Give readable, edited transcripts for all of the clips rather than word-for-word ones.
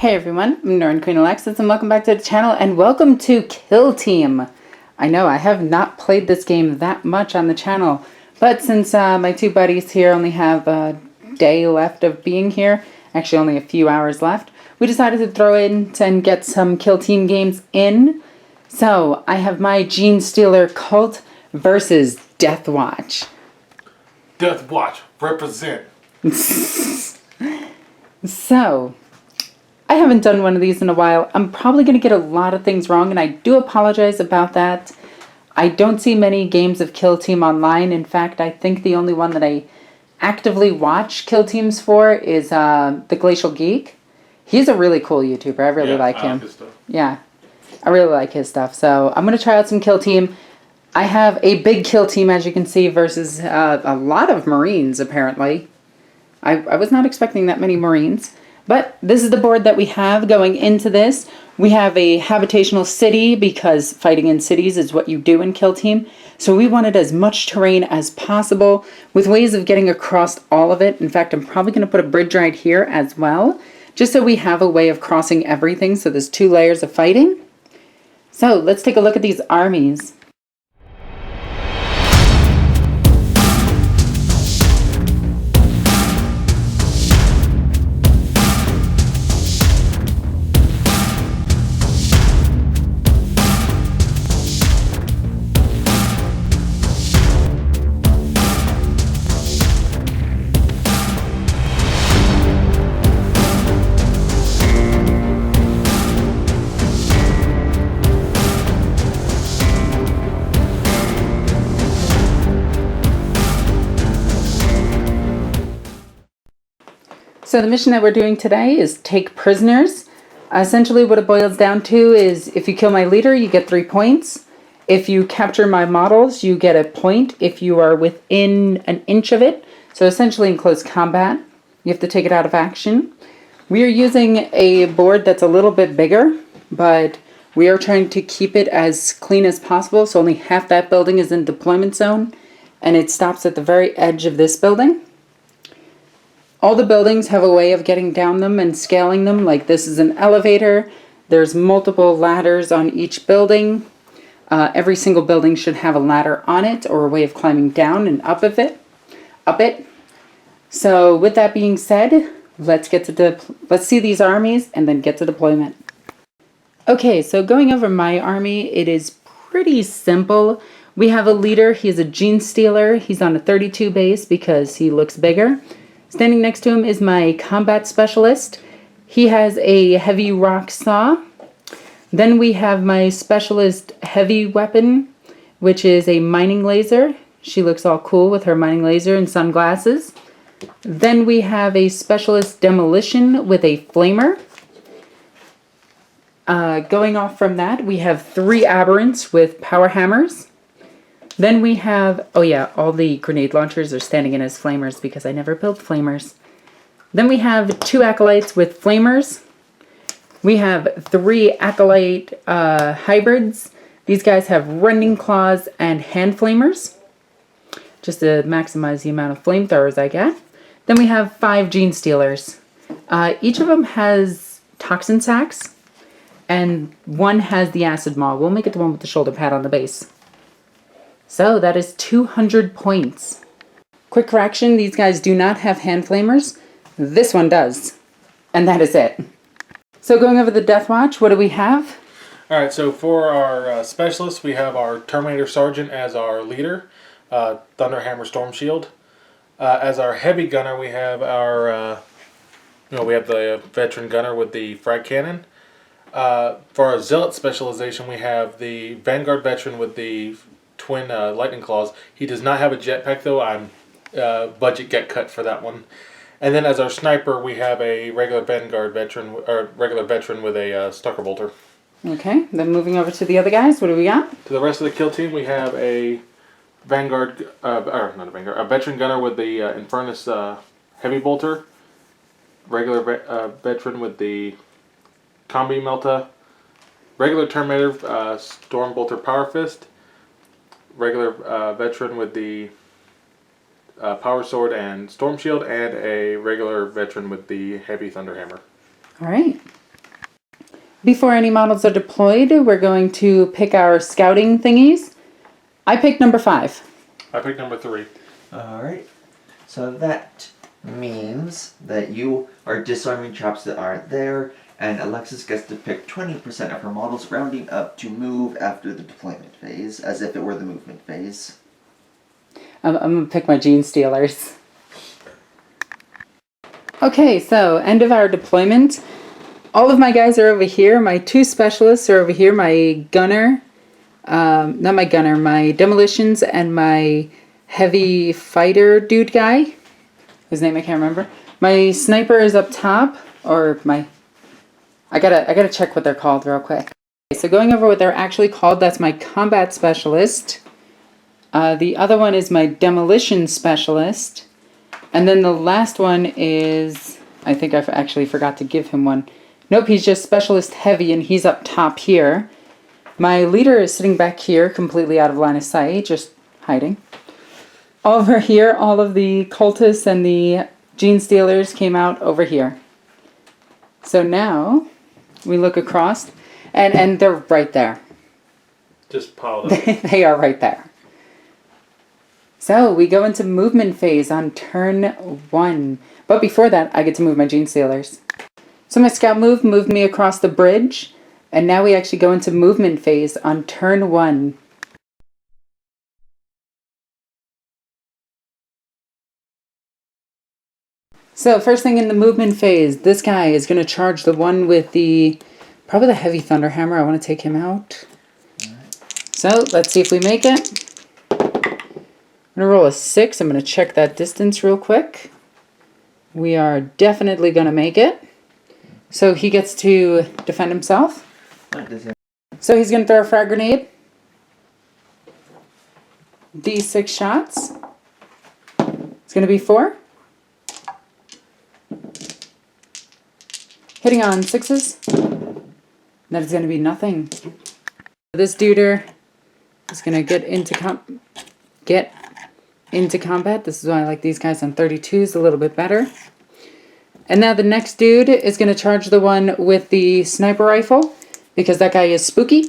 Hey everyone, I'm NornQueenAlexis and welcome back to the channel and welcome to KillTeam. I know I have not played this game that much on the channel, but since my two buddies here only have a day left of being here, actually only a few hours left, we decided to throw in and get some KillTeam games in. So I have my Genestealer cult versus Deathwatch. Deathwatch, represent. So, I haven't done one of these in a while. I'm probably going to get a lot of things wrong, and I do apologize about that. I don't see many games of KillTeam online. In fact, I think the only one that I actively watch KillTeams for is The Glacial Geek. He's a really cool YouTuber. I really like him. His stuff. Yeah, I really like his stuff. So I'm going to try out some KillTeam. I have a big KillTeam, as you can see, versus a lot of Marines, apparently. I was not expecting that many Marines. But this is the board that we have going into this. We have a habitational city because fighting in cities is what you do in KillTeam. So we wanted as much terrain as possible with ways of getting across all of it. In fact, I'm probably going to put a bridge right here as well, just so we have a way of crossing everything. So there's 2 layers of fighting. So let's take a look at these armies. So the mission that we're doing today is take prisoners. Essentially what it boils down to is if you kill my leader, you get 3 points. If you capture my models, you get a point if you are within an inch of it. So essentially in close combat, you have to take it out of action. We are using a board that's a little bit bigger, but we are trying to keep it as clean as possible. So only half that building is in deployment zone, and it stops at the very edge of this building. All the buildings have a way of getting down them and scaling them. Like this is an elevator. There's multiple ladders on each building. Every single building should have a ladder on it or a way of climbing down and up it. So with that being said, let's see these armies and then get to deployment. Okay, so going over my army, it is pretty simple. We have a leader. He is a Genestealer. He's on a 32 base because he looks bigger. Standing next to him is my combat specialist. He has a heavy rock saw. Then we have my specialist heavy weapon, which is a mining laser. She looks all cool with her mining laser and sunglasses. Then we have a specialist demolition with a flamer. Going off from that, we have 3 aberrants with power hammers. Then we have, oh yeah, all the grenade launchers are standing in as flamers because I never built flamers. Then we have 2 acolytes with flamers. We have 3 acolyte hybrids. These guys have rending claws and hand flamers, just to maximize the amount of flamethrowers I get. Then we have 5 Genestealers. Each of them has toxin sacks, and one has the acid maw. We'll make it the one with the shoulder pad on the base. So that is 200 points. Quick correction, these guys do not have hand flamers. This one does. And that is it. So going over the Deathwatch, what do we have? Alright, so for our specialists, we have our Terminator Sergeant as our leader, Thunderhammer Storm Shield. As our heavy gunner, we have our, we have the veteran gunner with the frag cannon. For our Zealot specialization, we have the Vanguard veteran with the twin lightning claws. He does not have a jetpack though. I'm budget get cut for that one. And then as our sniper, we have a regular Vanguard veteran or regular veteran with a Stucker bolter. Okay, then moving over to the other guys, what do we got? To the rest of the kill team, we have a Vanguard, a veteran gunner with the Infernus heavy bolter, regular veteran with the Combi Melta, regular Terminator Storm bolter power fist, regular veteran with the Power Sword and Storm Shield, and a regular veteran with the Heavy Thunderhammer. Alright. Before any models are deployed, we're going to pick our scouting thingies. I picked number 5. I picked number 3. Alright. So that means that you are disarming traps that aren't there, and Alexis gets to pick 20% of her models, rounding up to move after the deployment phase, as if it were the movement phase. I'm going to pick my Genestealers. Okay, so end of our deployment. All of my guys are over here. My 2 specialists are over here. My gunner, not my gunner, my demolitions and my heavy fighter dude guy, whose name I can't remember. My sniper is up top, or my, I gotta check what they're called real quick. Okay, so going over what they're actually called, that's my combat specialist. The other one is my demolition specialist. And then the last one is, I think I actually forgot to give him one. Nope, he's just specialist heavy and he's up top here. My leader is sitting back here, completely out of line of sight, just hiding. Over here, all of the cultists and the Genestealers came out over here. So now, we look across, and they're right there. Just piled up. They are right there. So, we go into movement phase on turn 1. But before that, I get to move my Genestealers. So my scout moved me across the bridge, and now we actually go into movement phase on turn 1. So first thing in the movement phase, this guy is going to charge the one with probably the heavy thunderhammer. I want to take him out. So let's see if we make it. I'm going to roll a 6. I'm going to check that distance real quick. We are definitely going to make it. So he gets to defend himself. So he's going to throw a frag grenade. D6 shots. It's going to be 4. Hitting on 6s. That is going to be nothing. This duder is going to get into combat. This is why I like these guys on 32s a little bit better. And now the next dude is going to charge the one with the sniper rifle, because that guy is spooky.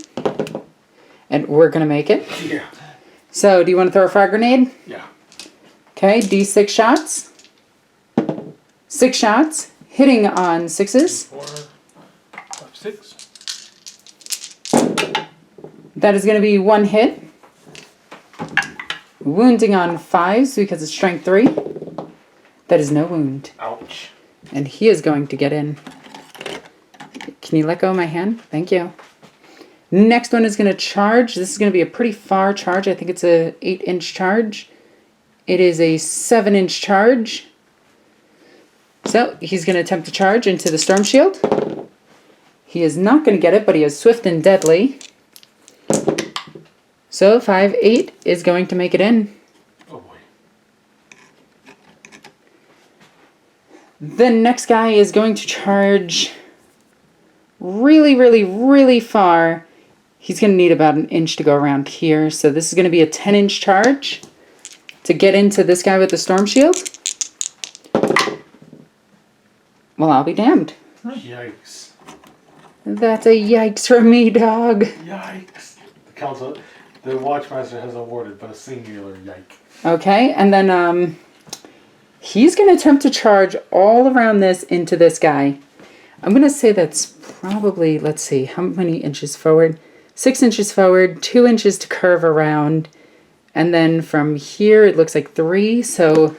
And we're going to make it. Yeah. So, do you want to throw a frag grenade? Yeah. Okay, D6 shots. 6 shots. Hitting on 6s. 4, 5, 6. That is going to be 1 hit. Wounding on 5s because it's strength 3. That is no wound. Ouch. And he is going to get in. Can you let go of my hand? Thank you. Next one is going to charge. This is going to be a pretty far charge. I think it's a 8-inch charge. It is a 7-inch charge. So he's going to attempt to charge into the storm shield. He is not going to get it, but he is swift and deadly. So 5, 8 is going to make it in. Oh boy. The next guy is going to charge really, really, really far. He's going to need about 1 inch to go around here. So this is going to be a 10-inch charge to get into this guy with the storm shield. Well, I'll be damned. Yikes. That's a yikes from me, dog. Yikes. The Watchmaster has awarded, but a singular yike. Okay, and then he's going to attempt to charge all around this into this guy. I'm going to say that's probably, let's see, how many inches forward? 6 inches forward, 2 inches to curve around, and then from here it looks like 3, so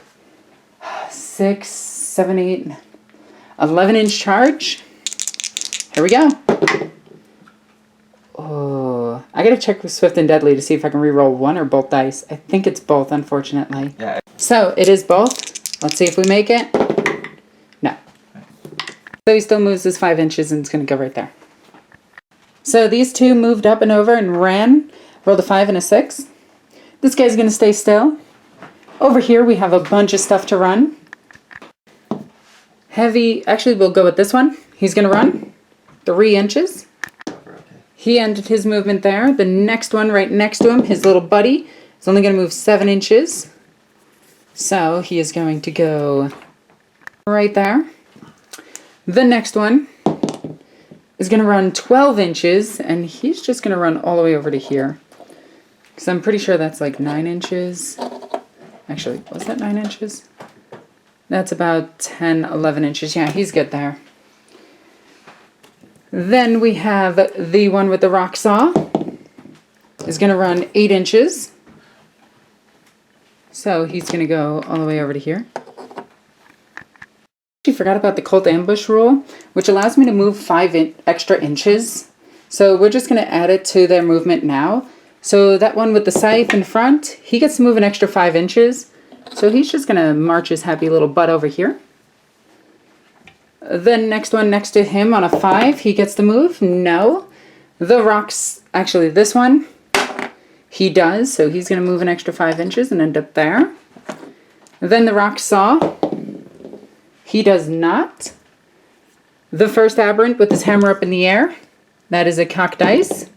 6, 7, 8, 11-inch charge. Here we go. Oh, I gotta check with Swift and Deadly to see if I can re-roll one or both dice. I think it's both, unfortunately. Yeah. So it is both. Let's see if we make it. No. So he still moves his 5 inches and it's gonna go right there. So these two moved up and over and ran. Rolled a 5 and a 6. This guy's gonna stay still. Over here we have a bunch of stuff to run. Heavy, actually we'll go with this one. He's gonna run 3 inches. He ended his movement there. The next one right next to him, his little buddy, is only gonna move 7 inches. So he is going to go right there. The next one is going to run 12 inches, and he's just going to run all the way over to here. Because I'm pretty sure that's like 9 inches. Actually, was that 9 inches? That's about 10, 11 inches. Yeah, he's good there. Then we have the one with the rock saw. Is going to run 8 inches. So he's going to go all the way over to here. I forgot about the Cult Ambush rule, which allows me to move 5 extra inches. So we're just going to add it to their movement now. So that one with the scythe in front, he gets to move an extra 5 inches. So he's just going to march his happy little butt over here. The next one next to him on a 5, he gets to move. No. The rocks, actually this one, he does. So he's going to move an extra 5 inches and end up there. Then the rock saw, he does not. The first aberrant with his hammer up in the air, that is a cocked dice.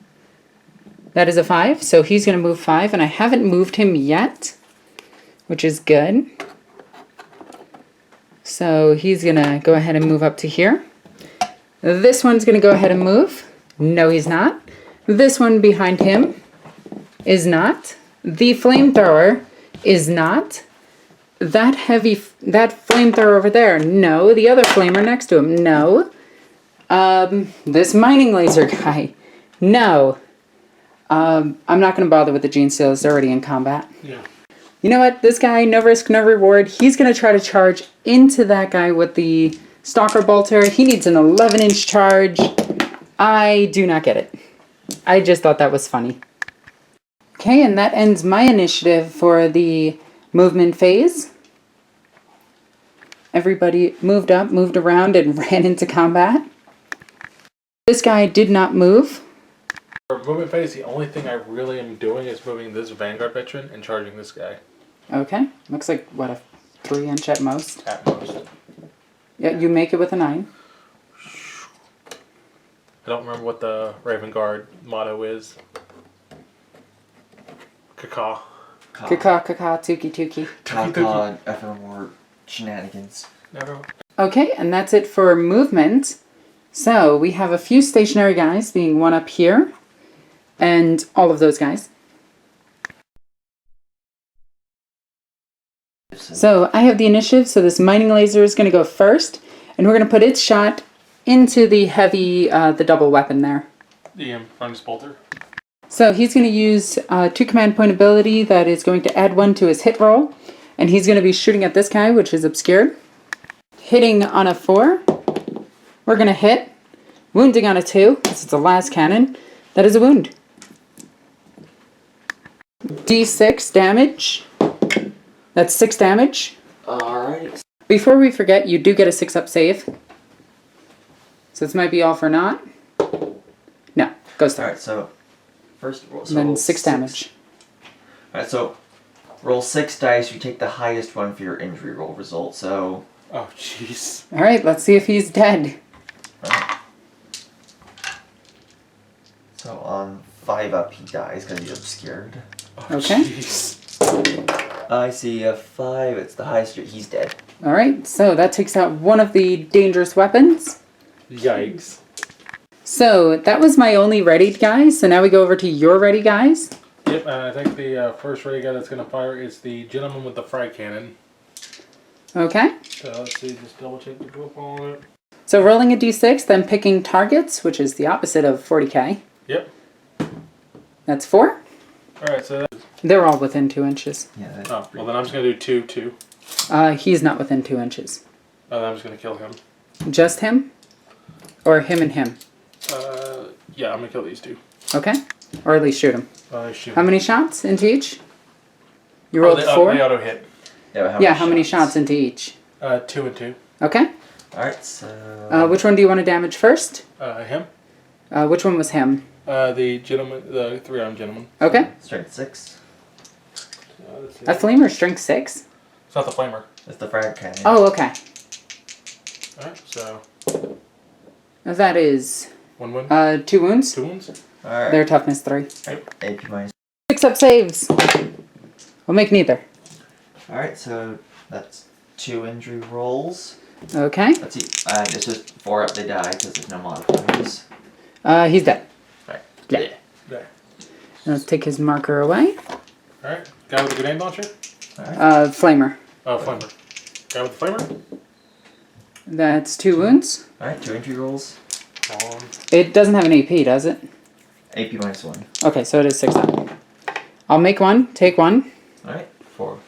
That is a 5, so he's going to move 5, and I haven't moved him yet, which is good. So he's going to go ahead and move up to here. This one's going to go ahead and move. No, he's not. This one behind him is not. The flamethrower is not. That flamethrower over there, no. The other flamer next to him, no. This mining laser guy, no. I'm not going to bother with the Genestealer, it's already in combat. Yeah. You know what? This guy, no risk, no reward. He's going to try to charge into that guy with the Stalker Bolter. He needs an 11-inch charge. I do not get it. I just thought that was funny. Okay, and that ends my initiative for the movement phase. Everybody moved up, moved around, and ran into combat. This guy did not move. For movement phase, the only thing I really am doing is moving this Vanguard veteran and charging this guy. Okay. Looks like, what, a 3-inch at most? At most. Yeah, you make it with a 9. I don't remember what the Raven Guard motto is. Cacaw. Caca, caca, tuki, tuki. Caca, evermore shenanigans. Never. Okay, and that's it for movement. So we have a few stationary guys, being one up here, and all of those guys. So I have the initiative, so this mining laser is going to go first, and we're going to put its shot into the heavy, the double weapon there. The Running Bolter. So he's going to use 2 command point ability that is going to add 1 to his hit roll, and he's going to be shooting at this guy, which is obscured. Hitting on a 4. We're going to hit. Wounding on a 2. This is the last cannon. That is a wound. D6 damage. That's 6 damage. Alright. Before we forget, you do get a 6-up save. So this might be all for naught. No, goes through. Alright, so first roll. So then 6 damage. Alright, so roll 6 dice. You take the highest one for your injury roll result. So. Oh, jeez. Alright, let's see if he's dead. Right. So on 5 up, he dies because he's obscured. Oh, Okay. Jeez. I see a 5. It's the highest. He's dead. Alright, so that takes out one of the dangerous weapons. Yikes. So that was my only readied guy. So now we go over to your ready guys. Yep, and I think the first ready guy that's going to fire is the gentleman with the fry cannon. Okay. So let's see, just double check the book on it. So rolling a d6, then picking targets, which is the opposite of 40k. Yep. That's 4. Alright, so that's... They're all within 2 inches. Yeah. Oh, well then I'm just going to do 2. He's not within 2 inches. Oh, then I'm just going to kill him. Just him? Or him and him? Yeah, I'm going to kill these 2. Okay. Or at least shoot him. Shoot. How many shots into each? You rolled 4? They auto hit. Yeah, How many shots into each? 2 and 2. Okay. Alright, so. Which one do you want to damage first? Him. Which one was him? The gentleman, the 3-armed gentleman. Okay. Strength 6. Let's see. A flamer strength 6? It's not the flamer. It's the frag cannon. Oh, okay. Alright, so... That is 1 wound. 2 wounds. 2 wounds. Alright. Their toughness 3. AP minus. 6-up saves. We'll make neither. Alright, so that's 2 injury rolls. Okay. Let's see. It's just 4 up, they die because there's no modifiers. He's dead. Alright. Yeah. There. Let's take his marker away. Alright. Guy with the grenade launcher? Flamer. Oh, flamer. Guy with the flamer? That's 2 wounds. Alright, 2 entry rolls. It doesn't have an AP, does it? AP -1. Okay, so it is 6 up. I'll make 1, take 1. Alright, 4.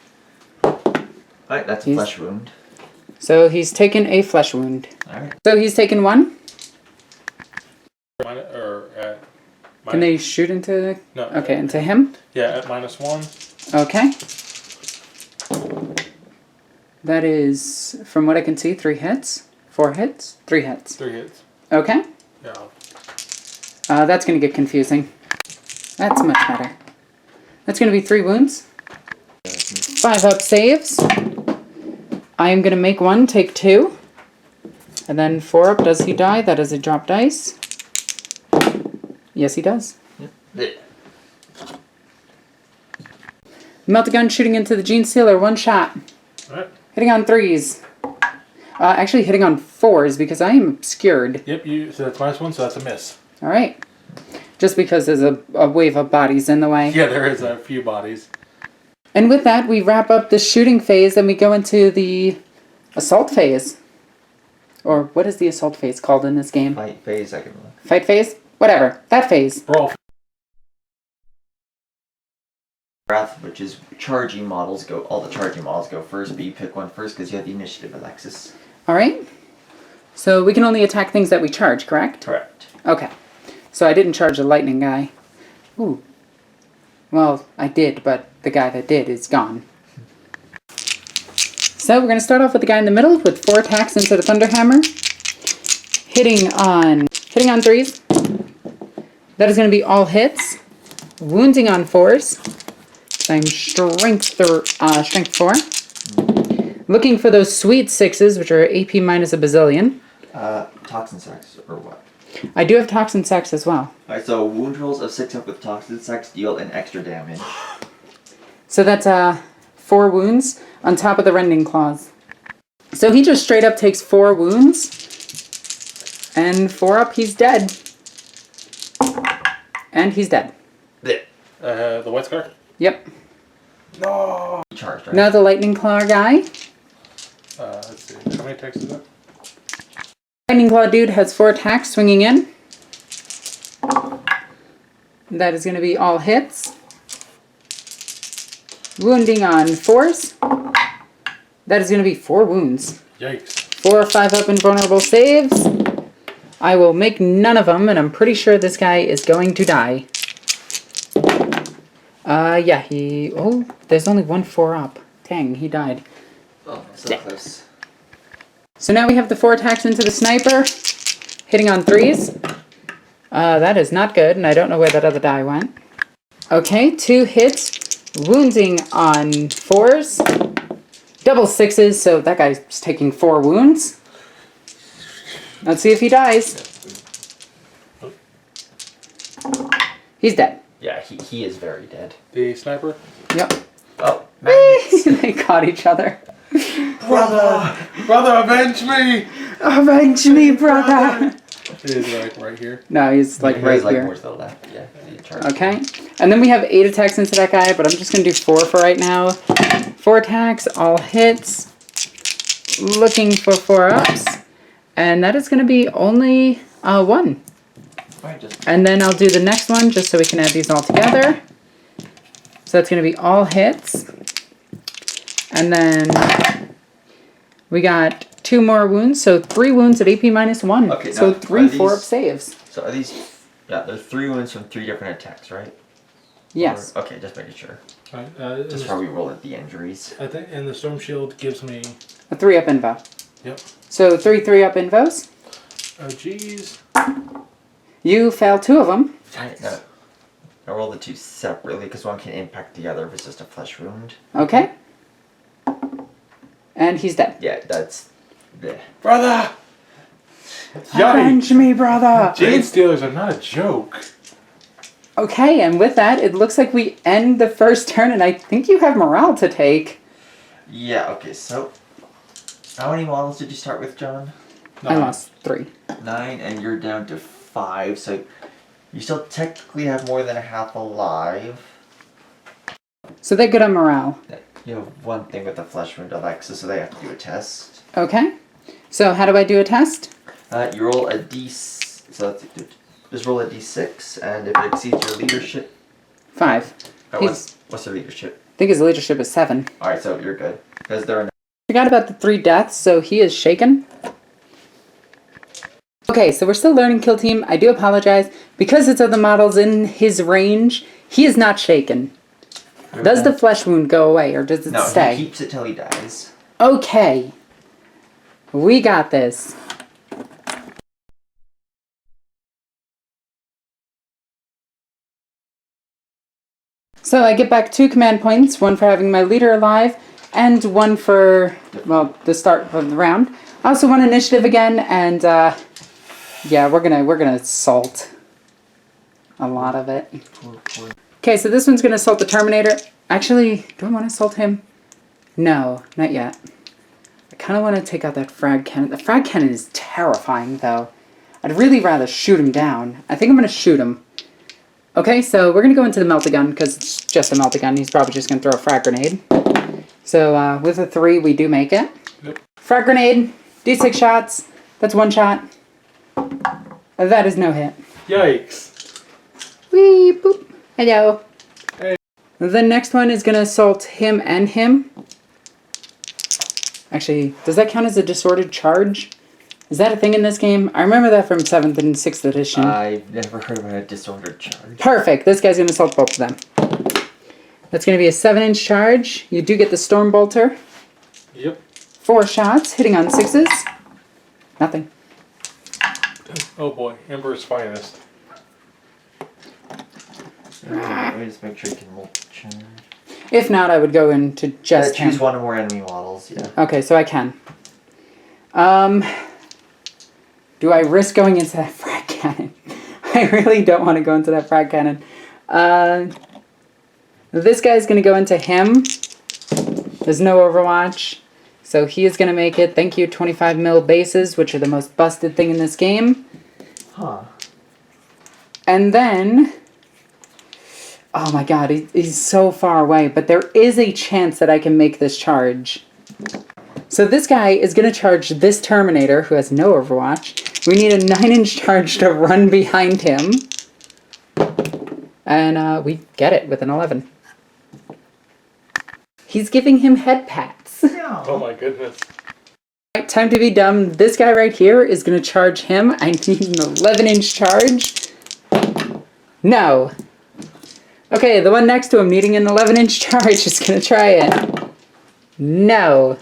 Alright, that's a flesh wound. So he's taken a flesh wound. Alright. So he's taken 1. Can Can they shoot into... No. Okay, into him? Yeah, at -1. Okay. That is, from what I can see, 3 hits. 4 hits? 3 hits. 3 hits. Okay. Yeah. That's going to get confusing. That's much better. That's going to be 3 wounds. 5 up saves. I am going to make 1, take 2. And then 4 up, does he die? That is a drop dice. Yes, he does. Yep. Melt-a-gun shooting into the Genestealer, 1 shot. Alright. Hitting on 3s. Actually hitting on 4s because I am obscured. Yep, so that's -1, so that's a miss. Alright. Just because there's a wave of bodies in the way. Yeah, there is a few bodies. And with that, we wrap up the shooting phase and we go into the assault phase. Or what is the assault phase called in this game? Fight phase, I can look. Fight phase? Whatever. That phase. Brawl. Wrath, which is charging models go. All the charging models go first, but you pick one first because you have the initiative, Alexis. Alright. So we can only attack things that we charge, correct? Correct. Okay. So I didn't charge the lightning guy. Ooh. Well, I did, but the guy that did is gone. So we're going to start off with the guy in the middle with 4 attacks into the Thunderhammer. Hitting on 3s. That is going to be all hits. Wounding on 4s. I'm strength 4. Looking for those sweet 6s, which are AP minus a bazillion. Toxin sacks, or what? I do have Toxin Sacks as well. Alright, so wound rolls of 6 up with Toxin sacks deal an extra damage. So that's 4 wounds on top of the Rending Claws. So he just straight up takes 4 wounds. And 4 up, he's dead. And he's dead. The White Scar? Yep. No! Charged, right? Now the Lightning Claw guy. Let's see. How many attacks is that? Lightning Claw dude has 4 attacks swinging in. That is going to be all hits. Wounding on 4s. That is going to be 4 wounds. Yikes. 4 or 5 up invulnerable saves. I will make none of them, and I'm pretty sure this guy is going to die. Yeah, oh, there's only 1 4 up. Dang, he died. Oh, so close. So now we have the 4 attacks into the Sniper. Hitting on 3s. That is not good, and I don't know where that other die went. Okay, 2 hits. Wounding on 4s. Double 6s, so that guy's taking 4 wounds. Let's see if he dies. He's dead. Yeah, he is very dead. The sniper? Yep. Oh, They caught each other. Brother! Brother, avenge me! Avenge me, brother! It is like right here. No, he's like right here. More to the left, yeah. Okay. And then we have 8 attacks into that guy, but I'm just going to do 4 for right now. 4 attacks, all hits. Looking for 4 ups. And that is going to be only 1. And then I'll do the next one just so we can add these all together. So that's going to be all hits. And then we got 2 more wounds, so 3 wounds at AP minus 1. Okay, so now, 3 4-up saves. So are these... Yeah, there's 3 wounds from 3 different attacks, right? Yes. Or, okay, just making sure. Right, Just how we roll at the injuries. I think, and the Storm Shield gives me... A 3-up invo. Yep. So 3 3-up invos. Oh, jeez. You failed 2 of them. I roll the 2 separately because one can impact the other if it's just a flesh wound. Okay. And he's dead. Yeah, that's... Bleh. Brother! Avenge me, brother! Genestealers are not a joke. Okay, and with that, it looks like we end the first turn, and I think you have morale to take. Yeah, okay, so... How many models did you start with, John? 9. I lost 3. 9, and you're down to 5, so you still technically have more than a half alive. So they're good on morale. You have one thing with the flesh wound, Alexis, so they have to do a test. Okay. So how do I do a test? You roll a so just roll a d6, and if it exceeds your leadership... 5. What's the leadership? I think his leadership is 7. Alright, so you're good. Because they're... Forgot about the 3 deaths, so he is shaken. Okay, so we're still learning Kill Team. I do apologize. Because it's other models in his range, he is not shaken. Does the flesh wound go away, or does it stay? No, he keeps it till he dies. Okay. We got this. So I get back 2 command points, 1 for having my leader alive, and 1 for, well, the start of the round. I also won initiative again, and yeah, we're gonna salt a lot of it. Okay, so this one's gonna assault the Terminator. Actually, do I want to assault him? No, not yet. I kind of want to take out that frag cannon. The frag cannon is terrifying, though. I'd really rather shoot him down. I think I'm gonna shoot him. Okay, so we're going to go into the melta-gun, because it's just a melta-gun. He's probably just going to throw a frag grenade. So with a 3, we do make it. Yep. Frag grenade, d6 shots. That's 1 shot. That is no hit. Yikes. Whee, boop. Hello. Hey. The next one is going to assault him and him. Actually, does that count as a disordered charge? Is that a thing in this game? I remember that from 7th and 6th edition. I've never heard of a disordered charge. Perfect. This guy's going to assault both of them. That's going to be a 7-inch charge. You do get the Storm Bolter. Yep. 4 shots, hitting on 6s. Nothing. Oh boy, Ember's finest. Let me just make sure you can multi-charge. If not, I would go into just choose him. one or more enemy models, yeah. Okay, so I can. Do I risk going into that frag cannon? I really don't want to go into that frag cannon. This guy's going to go into him. There's no Overwatch. So he is going to make it. Thank you, 25 mil bases, which are the most busted thing in this game. Huh. And then... Oh my god, he's so far away. But there is a chance that I can make this charge. So this guy is going to charge this Terminator, who has no Overwatch. We need a 9-inch charge to run behind him. And we get it with an 11. He's giving him head pats. Oh my goodness. Right, time to be dumb. This guy right here is going to charge him. I need an 11-inch charge. No. Okay, the one next to him needing an 11-inch charge is going to try it. No.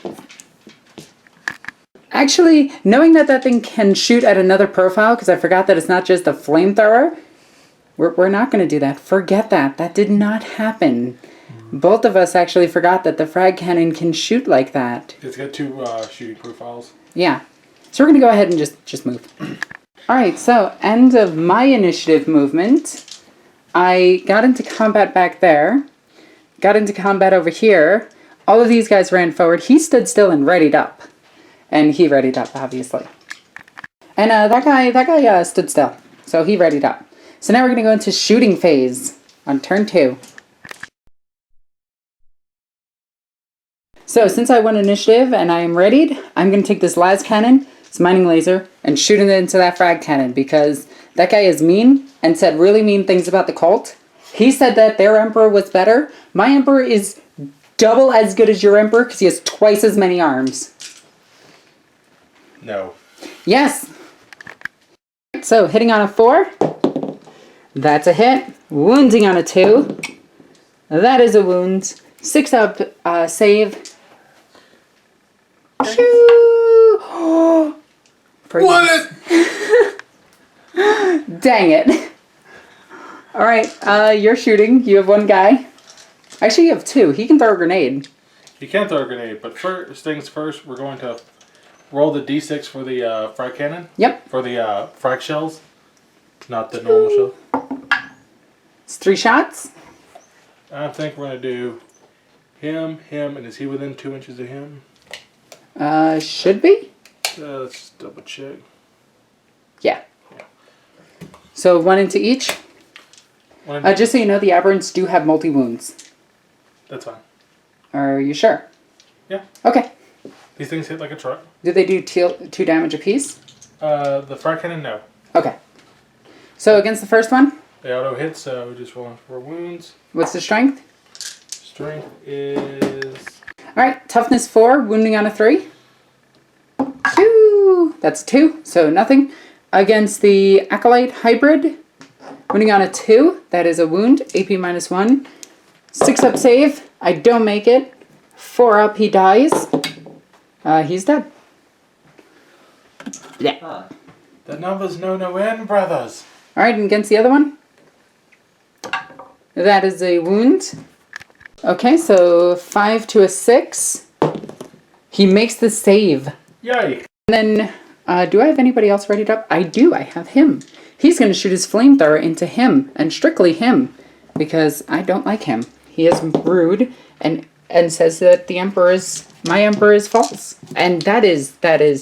Actually, knowing that that thing can shoot at another profile, because I forgot that it's not just a flamethrower, we're not going to do that. Forget that. That did not happen. Both of us actually forgot that the frag cannon can shoot like that. It's got 2 shooting profiles. Yeah. So we're going to go ahead and just move. Alright, so end of my initiative movement. I got into combat back there. Got into combat over here. All of these guys ran forward. He stood still and readied up. And he readied up, obviously. And that guy stood still. So he readied up. So now we're going to go into shooting phase on turn 2. So since I won initiative and I am readied, I'm going to take this las cannon, this mining laser, and shoot it into that frag cannon. Because that guy is mean and said really mean things about the cult. He said that their emperor was better. My emperor is double as good as your emperor because he has twice as many arms. No. Yes. So hitting on a 4. That's a hit. Wounding on a 2. That is a wound. 6 up save. Shoo! What? Dang it. Alright, you're shooting. You have 1 guy. Actually, you have 2. He can throw a grenade. You can throw a grenade, but first things first, we're going to roll the d6 for the frag cannon. Yep. For the frag shells, not the normal shell. It's 3 shots. I think we're going to do him, and is he within 2 inches of him? Should be. Let's just double check. Yeah. So 1 into each. Just so you know, the aberrants do have multi-wounds. That's fine. Are you sure? Yeah. Okay. These things hit like a truck. Do they do 2 damage apiece? The front cannon, no. Okay. So against the first one? They auto hit, so we just roll 4 wounds. What's the strength? Strength is... Alright, toughness 4, wounding on a 3. 2! That's 2, so nothing. Against the Acolyte Hybrid, wounding on a 2, that is a wound, AP -1. 6 up save, I don't make it. 4 up, he dies. He's dead. Yeah. Huh. The numbers know no end, brothers. Alright, and against the other one? That is a wound. Okay, so 5 to a 6. He makes the save. Yay. And then, do I have anybody else readied up? I do, I have him. He's going to shoot his flamethrower into him, and strictly him, because I don't like him. He is rude, and says that my emperor is false. And that is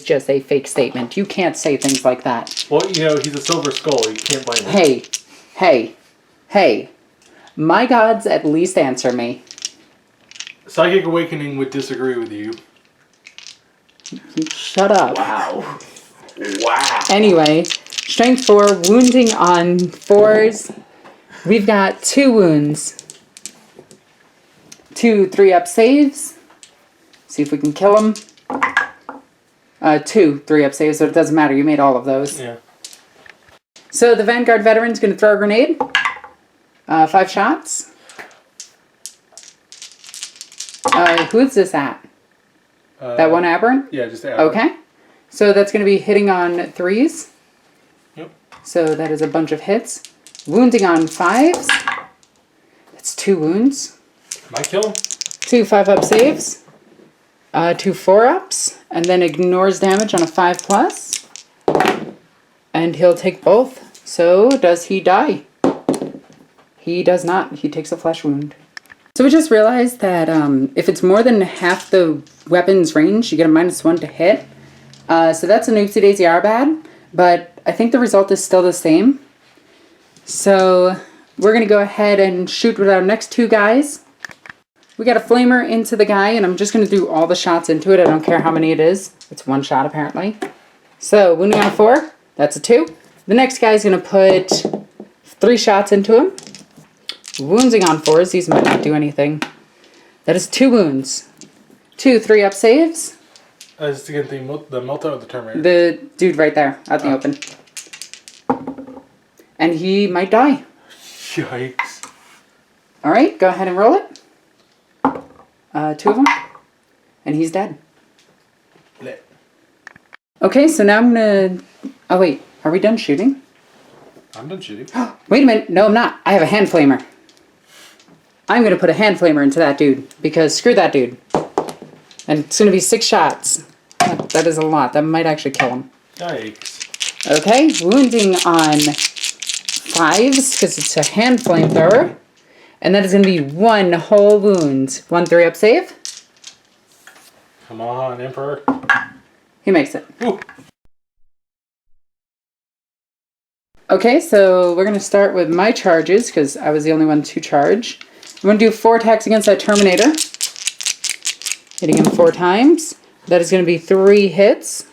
just a fake statement. You can't say things like that. Well, you know, he's a silver skull. You can't blame him. Hey. My gods at least answer me. Psychic Awakening would disagree with you. Shut up. Wow. Anyway, strength 4, wounding on 4s. We've got 2 wounds. 2 3-up saves. See if we can kill him. 2 3-up saves, so it doesn't matter. You made all of those. Yeah. So the Vanguard veteran's going to throw a grenade. 5 shots. Who's this at? That one aberrant? Yeah, just the aberrant. Okay. So that's going to be hitting on 3s. Yep. So that is a bunch of hits. Wounding on 5s. That's 2 wounds. Might kill him. 2 5-up saves. 2 4-ups. And then ignores damage on a 5+. And he'll take both. So does he die? He does not. He takes a flesh wound. So we just realized that if it's more than half the weapon's range, you get a -1 to hit. So that's an oopsie daisy bad, but I think the result is still the same. So we're going to go ahead and shoot with our next 2 guys. We got a flamer into the guy, and I'm just going to do all the shots into it. I don't care how many it is. It's 1 shot, apparently. So wounding on a 4, that's a 2. The next guy's going to put 3 shots into him. Wounding on 4s, these might not do anything. That is 2 wounds. 2 3-up saves. Is this against the Melta or the Terminator? The dude right there, out in the open. And he might die. Yikes. Alright, go ahead and roll it. 2 of them. And he's dead. Lit. Okay, so now I'm gonna... Oh wait, are we done shooting? I'm done shooting. Wait a minute, no I'm not. I have a hand flamer. I'm gonna put a hand flamer into that dude, because screw that dude. And it's gonna be 6 shots. That is a lot. That might actually kill him. Yikes. Okay, wounding on 5s, because it's a hand flamethrower. And that is going to be 1 whole wound. 1 3-up save. Come on, Emperor. He makes it. Ooh. Okay, so we're going to start with my charges, because I was the only one to charge. I'm going to do 4 attacks against that Terminator. Hitting him 4 times. That is going to be 3 hits.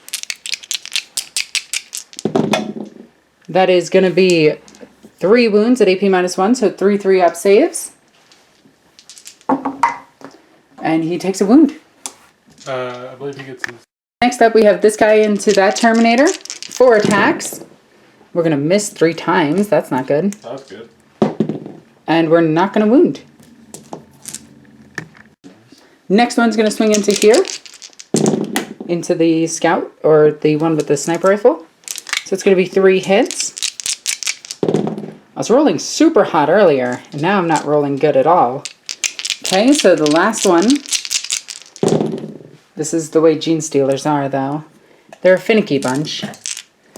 That is going to be 3 wounds at AP -1, so 3 3-up saves. And he takes a wound. I believe he gets his... Next up, we have this guy into that Terminator. 4 attacks. We're going to miss 3 times. That's not good. That's good. And we're not going to wound. Next one's going to swing into here. Into the scout, or the one with the sniper rifle. So it's going to be 3 hits. I was rolling super hot earlier, and now I'm not rolling good at all. Okay, so the last one. This is the way Genestealers are, though. They're a finicky bunch.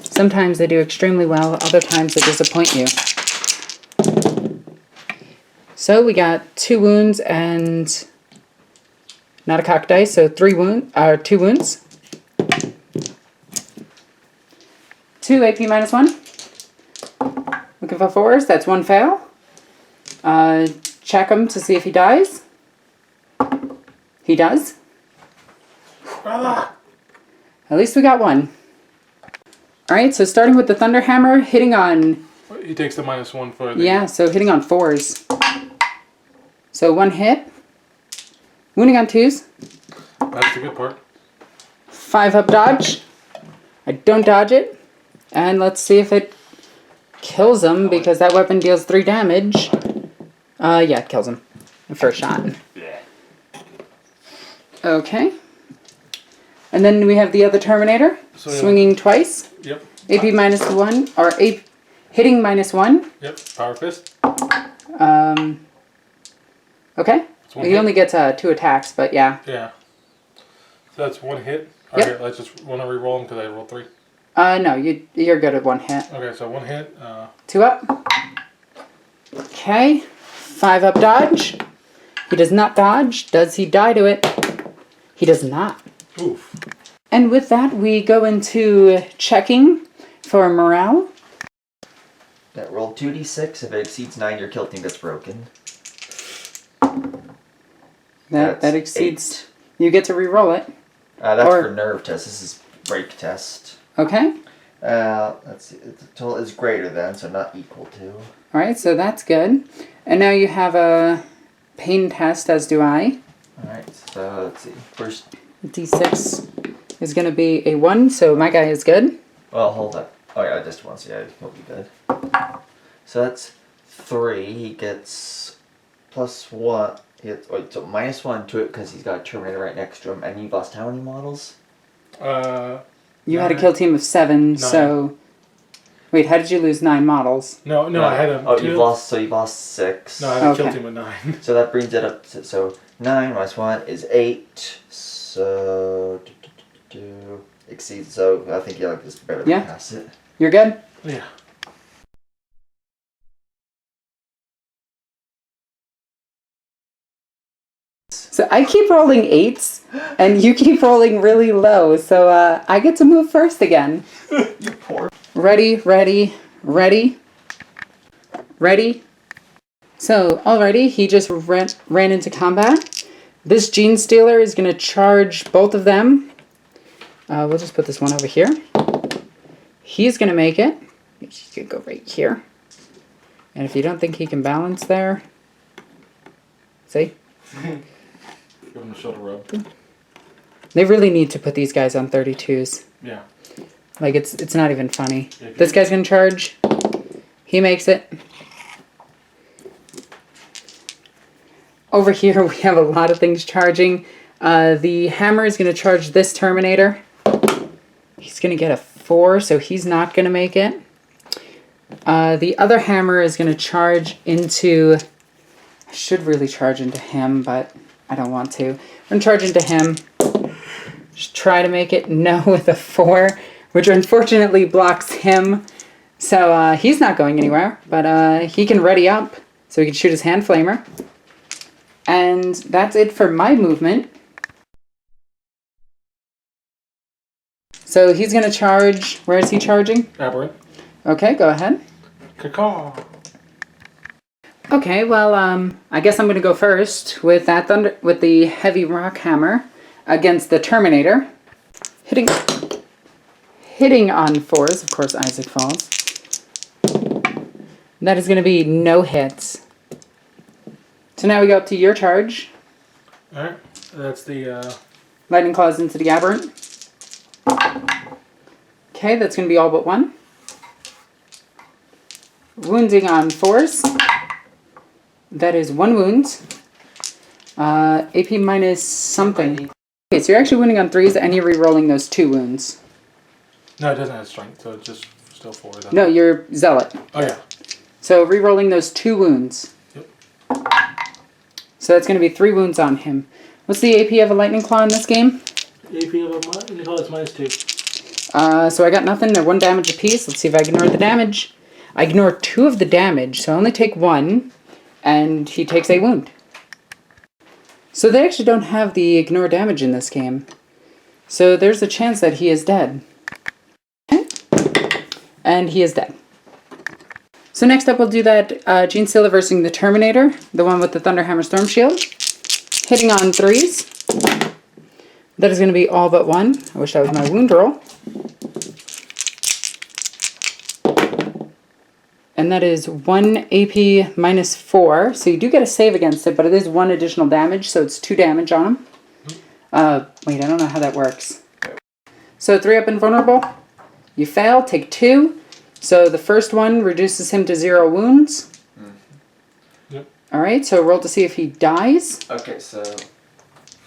Sometimes they do extremely well, other times they disappoint you. So we got 2 wounds and not a cocked dice, so 2 wounds. 2 AP -1. looking for 4s. That's 1 fail. Check him to see if he dies. He does. Ah. At least we got 1. Alright, so starting with the Thunderhammer, hitting on... He takes the -1 for the... Yeah, so hitting on 4s. So 1 hit. Wounding on 2s. That's the good part. 5 up dodge. I don't dodge it. And let's see if it kills him, because that weapon deals 3 damage. Yeah, it kills him. The first shot. Okay. And then we have the other Terminator. So, swinging twice. Yep. AP -1, or hitting -1. Yep, power fist. Okay. He hit. only gets 2 attacks, but yeah. Yeah. So that's 1 hit. Yep. Okay, let's just want to re-roll them because I rolled 3. No, you're good at 1 hit. Okay, so 1 hit. 2 up. Okay. 5 up dodge. He does not dodge. Does he die to it? He does not. Oof. And with that, we go into checking for morale. That roll 2d6. If it exceeds 9, your kill team gets broken. That exceeds. You get to re-roll it. That's for nerve test. This is break test. Okay. Let's see. The total is greater than, so not equal to. All right, so that's good. And now you have a pain test, as do I. All right. So let's see. First. D6 is going to be a 1, so my guy is good. Well, hold up. Oh yeah, just one. So yeah, he'll be good. So that's 3. He gets +1. He gets, so -1 to it because he's got a Terminator right next to him. And you lost how many models? You had a kill team of 7, 9. so... Wait, how did you lose 9 models? No, I had a... Oh, you've lost 6. No, I had a kill team with 9. So that brings it up to... So 9 minus 1 is 8. So... exceeds... So I think you like this better than pass it. You're good? Yeah. So I keep rolling 8s, and you keep rolling really low, so I get to move first again. You poor... Ready, ready, ready, ready. So, alrighty, he just ran into combat. This Genestealer is going to charge both of them. We'll just put this one over here. He's going to make it. He's going to go right here. And if you don't think he can balance there, see? Give him a shoulder rub. They really need to put these guys on 32s. Yeah. Like, it's not even funny. This guy's going to charge. He makes it. Over here, we have a lot of things charging. The hammer is going to charge this Terminator. He's going to get a 4, so he's not going to make it. The other hammer is going to charge into... I should really charge into him, but I don't want to. I'm going to charge into him. Just try to make it. No, with a 4, which unfortunately blocks him. So he's not going anywhere, but he can ready up, so he can shoot his hand flamer. And that's it for my movement. So he's going to charge. Where is he charging? Aberrant. Okay, go ahead. Caw. Okay, well, I guess I'm going to go first with that with the heavy rock hammer against the Terminator. Hitting on 4s. Of course, Isaac falls. That is going to be no hits. So now we go up to your charge. Alright, that's the... Lightning Claws into the Aberrant. Okay, that's going to be all but 1. Wounding on 4s. That is 1 wound. AP minus something. Okay, so you're actually wounding on 3s and you're re-rolling those 2 wounds. No, it doesn't have strength, so it's just still 4. No, you're Zealot. Oh, yeah. So re-rolling those 2 wounds. Yep. So that's going to be 3 wounds on him. What's the AP of a Lightning Claw in this game? AP of a Lightning Claw is -2. So I got nothing. They're 1 damage apiece. Let's see if I ignore the damage. I ignore 2 of the damage, so I only take 1, and he takes a wound. So they actually don't have the ignore damage in this game. So there's a chance that he is dead. Okay. And he is dead. So next up we'll do that Genestealer versus the Terminator, the one with the Thunderhammer Storm Shield. Hitting on 3s. That is going to be all but 1. I wish that was my wound roll. And that is 1 AP -4. So you do get a save against it, but it is 1 additional damage, so it's 2 damage on him. Wait, I don't know how that works. So 3 up invulnerable. You fail, take 2. So the first one reduces him to 0 wounds. Yep. Alright, so roll to see if he dies. Okay, so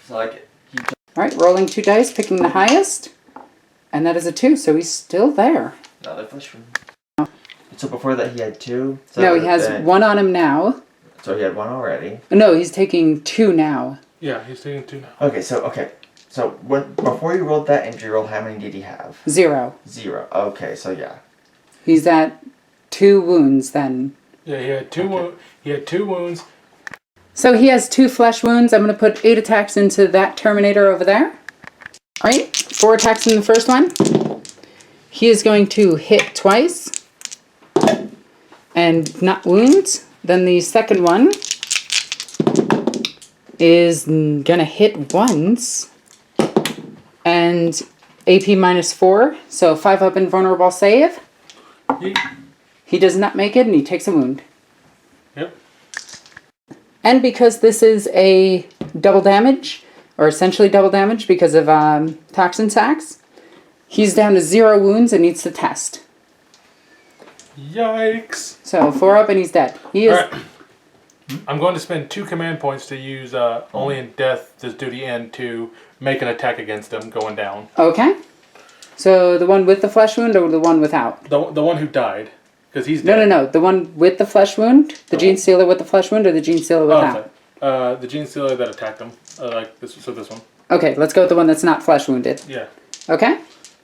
like Alright, rolling 2 dice, picking the highest. And that is a 2, so he's still there. another flesh wound. So before that he had 2? So No, he has 1 on him now. So he had 1 already. No, he's taking 2 now. Yeah, he's taking 2 now. Okay, so when before you rolled that injury roll, how many did he have? 0. 0. Okay, so yeah. He's at 2 wounds then. Yeah, he had 2 he had 2 wounds. So he has 2 flesh wounds. I'm going to put 8 attacks into that Terminator over there. Alright, 4 attacks in the first one. He is going to hit twice. And not wounds. Then the second one is gonna hit once. And AP -4. So 5 up invulnerable save. He does not make it and he takes a wound. Yep. And because this is a double damage, or essentially double damage because of toxin sacks, he's down to 0 wounds and needs to test. Yikes. So 4 up and he's dead. He is. Alright. I'm going to spend 2 command points to use only in death does duty end to make an attack against him going down. Okay. So the one with the flesh wound or the one without? The one who died. Because he's dead. No. The one with the flesh wound? The Genestealer with the flesh wound or the Genestealer without? Oh, okay. The Genestealer that attacked him. Like this. So this one. Okay, let's go with the one that's not flesh wounded. Yeah. Okay.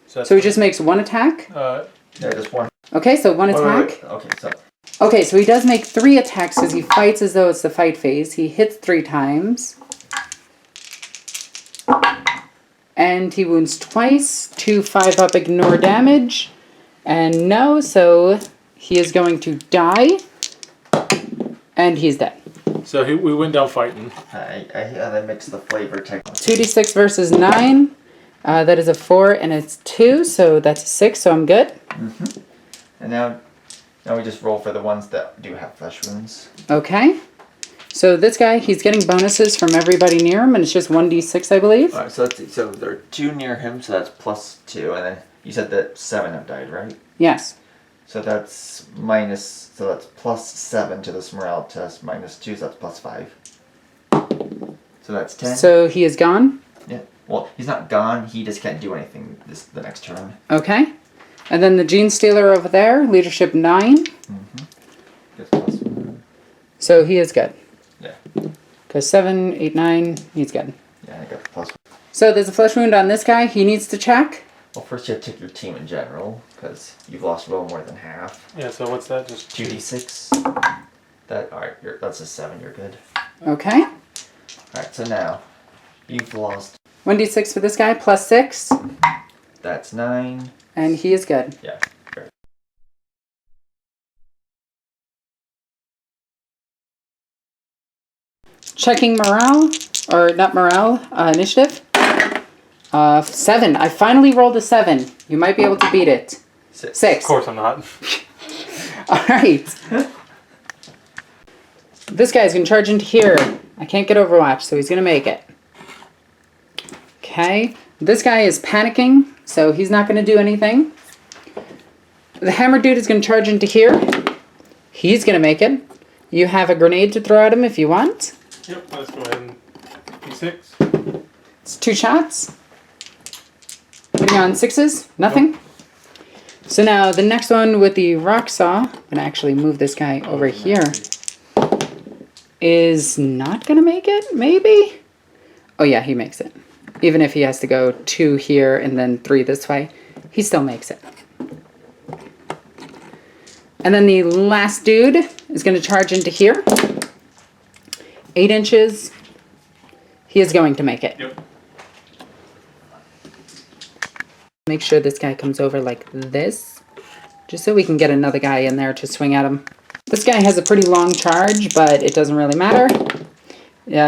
So he just makes 1 attack? Yeah, just 1. Okay, so 1 attack. Wait. Okay, so Okay, so he does make 3 attacks because he fights as though it's the fight phase. He hits 3 times. And he wounds twice. 2 5 up ignore damage. And no, so he is going to die. And he's dead. So we went down fighting. I mixed the flavor technically. 2d6 versus 9. That is a 4 and it's 2, so that's a 6, so I'm good. Mm-hmm. And now we just roll for the ones that do have flesh wounds. Okay. So this guy, he's getting bonuses from everybody near him, and it's just 1d6, I believe. Alright, so let's see. So there are 2 near him, so that's +2, and then you said that 7 have died, right? Yes. So that's +7 to this morale test, -2, so that's +5. So that's 10. So he is gone. Yeah. Well, he's not gone. He just can't do anything the next turn. Okay. And then the Genestealer over there, leadership 9. Mm-hmm. Gets +1. So he is good. Yeah. Because 7, 8, 9, he's good. Yeah, I got the +1. So there's a flesh wound on this guy. He needs to check. Well, first you have to take your team in general, because you've lost well more than half. Yeah. So what's that? Just 2d6. Alright, that's a 7. You're good. Okay. Alright, so now you've lost. 1d6 for this guy, +6. That's 9. And he is good. Yeah. Great. Checking morale, or not morale, initiative. 7. I finally rolled a 7. You might be able to beat it. 6. Of course I'm not. Alright. This guy's going to charge into here. I can't get Overwatch, so he's going to make it. Okay. This guy is panicking, so he's not going to do anything. The hammer dude is going to charge into here. He's going to make it. You have a grenade to throw at him if you want. Yep. Let's go ahead and D6. It's 2 shots. Hitting on 6s. Nothing. Nope. So now the next one with the rock saw, I'm going to actually move this guy over here, is not going to make it, maybe? Oh yeah, he makes it. Even if he has to go 2 here and then 3 this way, he still makes it. And then the last dude is going to charge into here. 8 inches. He is going to make it. Yep. Make sure this guy comes over like this, just so we can get another guy in there to swing at him. This guy has a pretty long charge, but it doesn't really matter.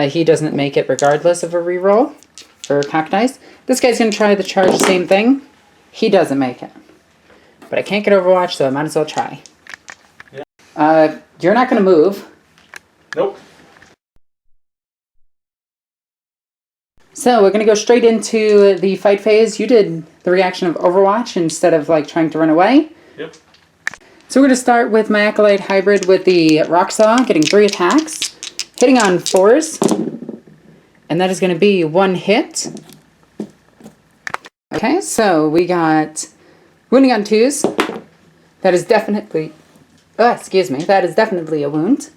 He doesn't make it regardless of a reroll for pack dice. This guy's going to try the charge, same thing. He doesn't make it. But I can't get Overwatch, so I might as well try. Yeah. You're not going to move. Nope. So we're going to go straight into the fight phase. You did the reaction of Overwatch instead of like trying to run away. Yep. So we're going to start with my Acolyte Hybrid with the Rock Saw, getting 3 attacks, hitting on 4s, and that is going to be 1 hit. Okay, so we got wounding on 2s. That is definitely, that is definitely a wound.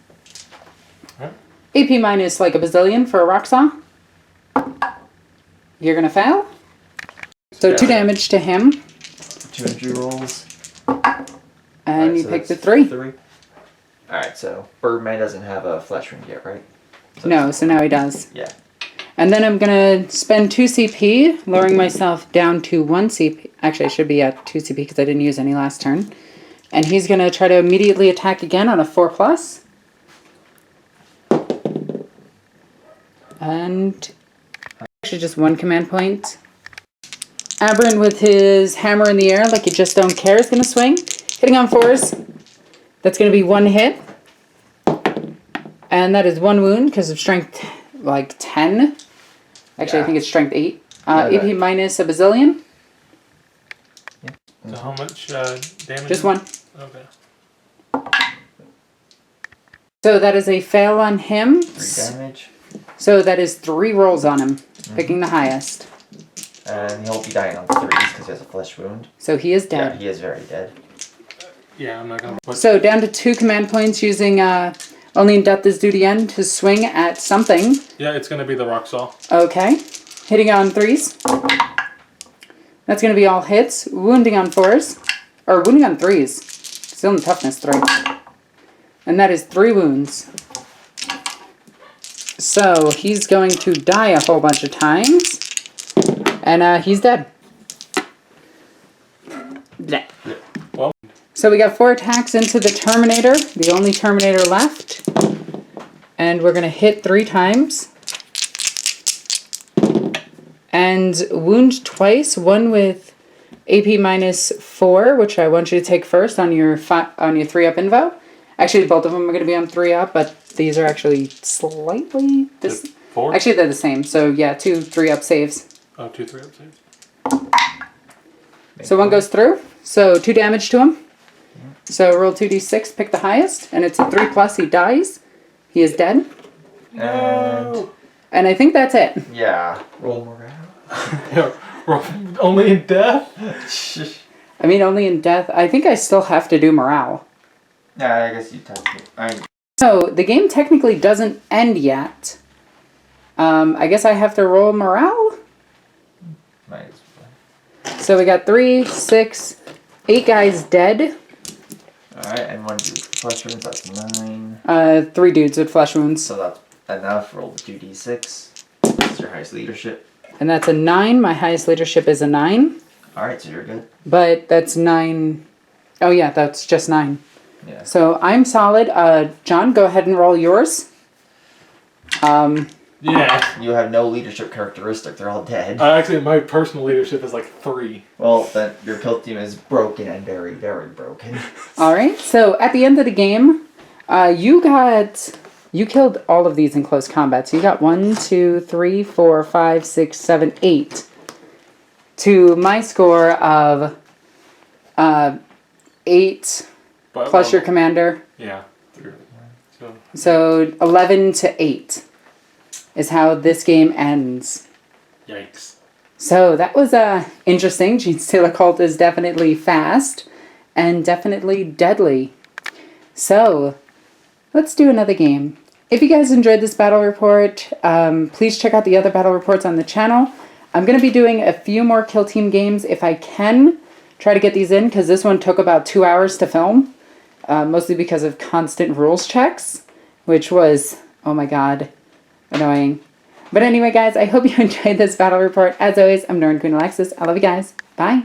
Right. AP minus like a bazillion for a Rock Saw. You're going to fail. So 2 damage to him. 2 injury rolls. And Right, you so picked the that's 3. Alright, so Birdman doesn't have a flesh wound yet, right? No, so now he does. Yeah. And then I'm going to spend 2 CP, lowering myself down to 1 CP. Actually, I should be at 2 CP because I didn't use any last turn. And he's going to try to immediately attack again on a 4+. And actually just 1 command point. Aberrant with his hammer in the air, like you just don't care, is going to swing. Hitting on 4s. That's going to be 1 hit. And that is 1 wound because of strength like 10. Actually, Yeah. I think it's strength 8. No, AP minus a bazillion. So how much damage? Just 1. Okay. So that is a fail on him. 3 damage. So that is 3 rolls on him, picking the highest. And he'll be dying on 3s because he has a flesh wound. So he is Yeah, dead. he is very dead. Yeah, I'm not gonna put. So down to 2 command points using only in death is due to end to swing at something. Yeah, it's gonna be the Rock Saw. Okay. Hitting on 3s. That's going to be all hits. Wounding on 4s. Or wounding on 3s. Still in toughness 3. And that is 3 wounds. So he's going to die a whole bunch of times. And he's dead. Blech. Well, So we got 4 attacks into the Terminator. The only Terminator left. And we're going to hit 3 times. And wound twice, 1 with AP minus 4, which I want you to take first on your 3-up invo. Actually, both of them are going to be on 3-up, but these are actually slightly... just 4? Actually, they're the same. So, yeah, 2 3-up saves. Oh, 2 3-up saves. So 1 goes through. So 2 damage to him. So roll 2d6, pick the highest, and it's a 3+, he dies. He is dead. No. And I think that's it. Yeah. Roll morale. Only in death? I mean, only in death. I think I still have to do morale. Yeah, I guess you touched it. So the game technically doesn't end yet. I guess I have to roll morale? Might as well. So we got 3, 6, 8 guys dead. Alright, and 1 dude flesh wounds, that's 9. 3 dudes with flesh wounds. So that's enough. Roll the 2d6. That's your highest leadership. And that's a 9. My highest leadership is a 9. Alright, so you're good. But that's 9. Oh yeah, that's just 9. Yeah. So I'm solid. John, go ahead and roll yours. Yeah. You have no leadership characteristic. They're all dead. Actually, my personal leadership is like 3. Well, then your KillTeam is broken and very, very broken. Alright, so at the end of the game, you killed all of these in close combat. So you got 1, 2, 3, 4, 5, 6, 7, 8. To my score of 8 But, plus your commander. Yeah. So 11 to 8 is how this game ends. Yikes. So that was interesting. Genestealer cult is definitely fast and definitely deadly. So let's do another game. If you guys enjoyed this battle report, please check out the other battle reports on the channel. I'm going to be doing a few more Kill Team games if I can. Try to get these in because this one took about 2 hours to film. Mostly because of constant rules checks, which was, oh my god, annoying. But anyway, guys, I hope you enjoyed this battle report. As always, I'm NornQueenAlexis. I love you guys. Bye.